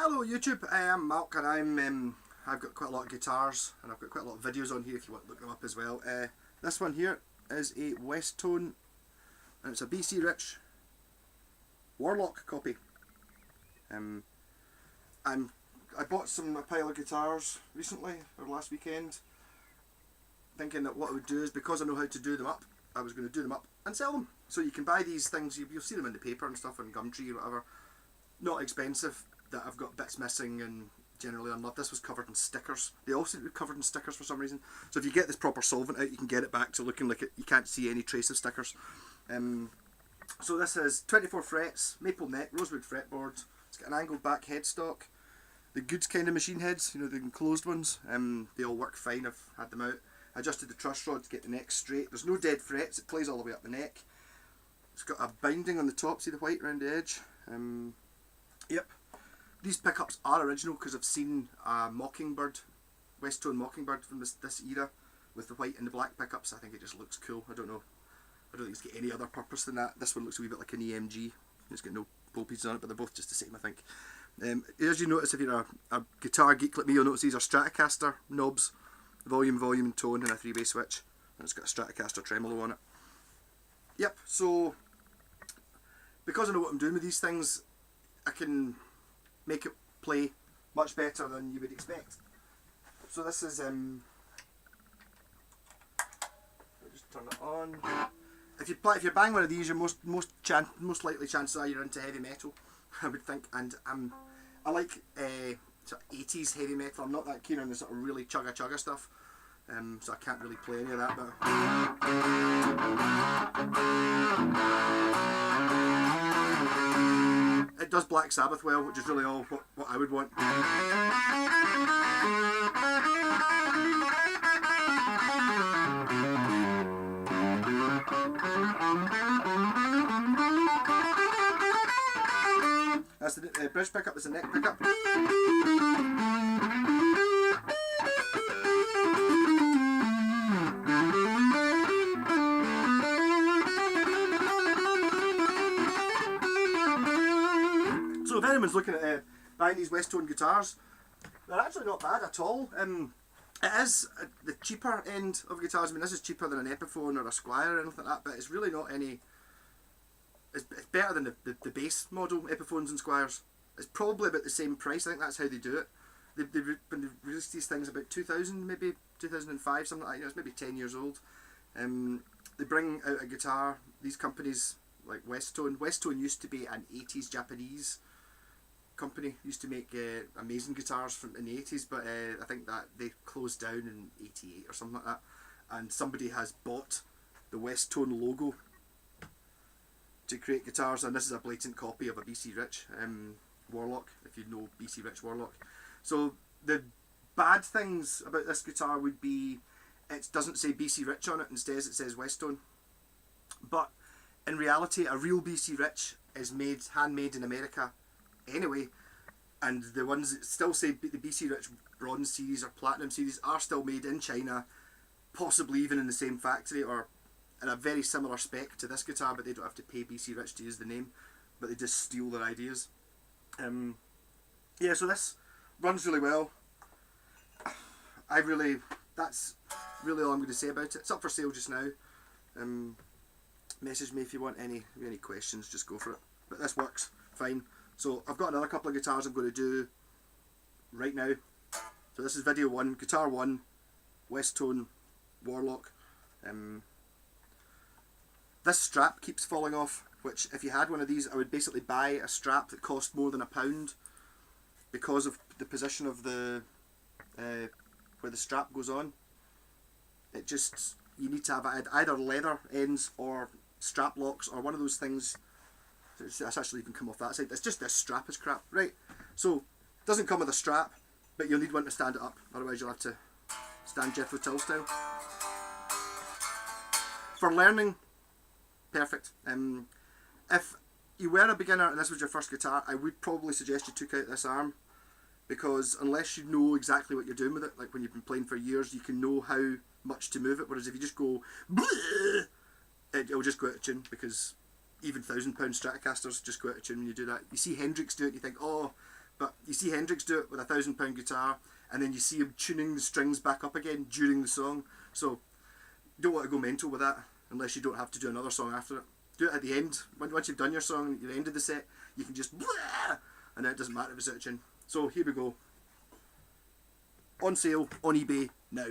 Hello YouTube, I am Malk and I've got quite a lot of guitars and I've got quite a lot of videos on here if you want to look them up as well. This one here is a Westone and it's a BC Rich Warlock copy. I bought a pile of guitars recently, or last weekend, thinking that what I would do is, because I know how to do them up, I was going to do them up and sell them. So you can buy these things, you'll see them in the paper and stuff on Gumtree or whatever. Not expensive, that I've got bits missing and generally unloved. This was covered in stickers. They also were covered in stickers for some reason. So if you get this proper solvent out, you can get it back to looking like you can't see any trace of stickers. So this is 24 frets, maple neck, rosewood fretboard. It's got an angled back headstock. The goods kind of machine heads, you know, the enclosed ones, they all work fine. I've had them out. I adjusted the truss rod to get the neck straight. There's no dead frets, it plays all the way up the neck. It's got a binding on the top, see the white around the edge? Yep. These pickups are original because I've seen a Mockingbird, Westone Mockingbird from this era with the white and the black pickups. I think it just looks cool. I don't know. I don't think it's got any other purpose than that. This one looks a wee bit like an EMG. It's got no pole pieces on it, but they're both just the same, I think. As you notice, if you're a guitar geek like me, you'll notice these are Stratocaster knobs. Volume, and tone, and a 3-way switch. And it's got a Stratocaster tremolo on it. Yep, so because I know what I'm doing with these things, I can make it play much better than you would expect. So this is, I'll just turn it on. If you bang one of these, your most likely chances are you're into heavy metal, I would think. And I like sort of 80s heavy metal. I'm not that keen on the sort of really chugga stuff, so I can't really play any of that. But it does Black Sabbath well, which is really all what I would want. That's the bridge pickup, that's the neck pickup. So if anyone's looking at buying these Westone guitars, they're actually not bad at all. It is the cheaper end of guitars. I mean, this is cheaper than an Epiphone or a Squire or anything like that, but it's really not any... It's better than the base model Epiphones and Squires. It's probably about the same price. I think that's how they do it. When they released these things about 2000, maybe 2005, something like that. You know, it's maybe 10 years old. They bring out a guitar. These companies like Westone. Westone used to be an 80s Japanese company. Used to make amazing guitars in the 80s, but I think that they closed down in 88 or something like that. And somebody has bought the Westone logo to create guitars, and this is a blatant copy of a BC Rich Warlock, if you know BC Rich Warlock. So the bad things about this guitar would be it doesn't say BC Rich on it, instead it says Westone. But in reality, a real BC Rich is handmade in America anyway, and the ones that still say the BC Rich Bronze series or Platinum series are still made in China, possibly even in the same factory or in a very similar spec to this guitar, but they don't have to pay BC Rich to use the name, but they just steal their ideas. Yeah, so this runs really well. That's really all I'm going to say about it. It's up for sale just now. Message me if you want any questions, just go for it. But this works fine. So I've got another couple of guitars I'm going to do right now. So this is video 1, guitar 1, Westone Warlock. This strap keeps falling off, which if you had one of these, I would basically buy a strap that cost more than £1 because of the position of the where the strap goes on. It just, you need to have either leather ends or strap locks or one of those things. That's actually even come off that side. It's just this strap is crap. Right, so it doesn't come with a strap, but you'll need one to stand it up, otherwise you'll have to stand Jethro Tull style. For learning, perfect. If you were a beginner and this was your first guitar, I would probably suggest you took out this arm, because unless you know exactly what you're doing with it, like when you've been playing for years, you can know how much to move it, whereas if you just go it'll just go out of tune, because even £1,000 Stratocasters just go out of tune when you do that. You see Hendrix do it, you think, oh, But you see Hendrix do it with a £1,000 guitar, and then you see him tuning the strings back up again during the song. So you don't want to go mental with that unless you don't have to do another song after it. Do it at the end. Once you've done your song, at the end of the set, you can just blah, and then it doesn't matter if it's out of tune. So here we go. On sale on eBay now.